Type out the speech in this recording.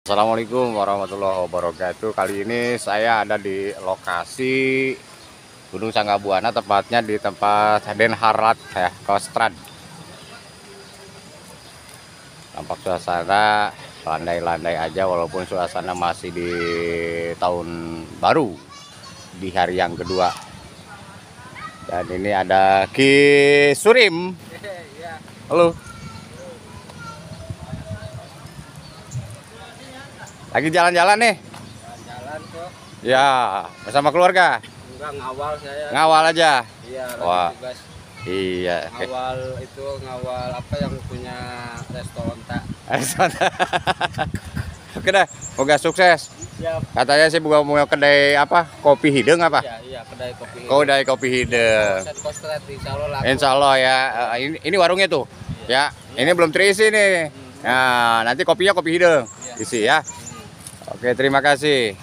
Assalamualaikum warahmatullahi wabarakatuh. Kali ini saya ada di lokasi Gunung Sanggabuana, tepatnya di tempat Den Harlat ya, Kostrad. Tampak suasana landai-landai aja, walaupun suasana masih di tahun baru, di hari yang kedua. Dan ini ada Ki Surim. Halo. Lagi jalan-jalan nih? Jalan kok. Ya, bersama keluarga? Enggak, ngawal saya. Ngawal aja? Iya, Wah. tugas. Iya. Ngawal apa yang punya restoran tak. Oke dah, semoga sukses. Siap. Katanya sih mau kedai apa? Kopi hidung apa? Iya, kedai kopi. Kedai kopi hidung. Set Kostrad, insya Allah laku. Insya Allah ya. Ini warungnya tuh. Ya, ini belum terisi nih. Nah, nanti kopinya kopi hidung. Isi ya. Oke, terima kasih.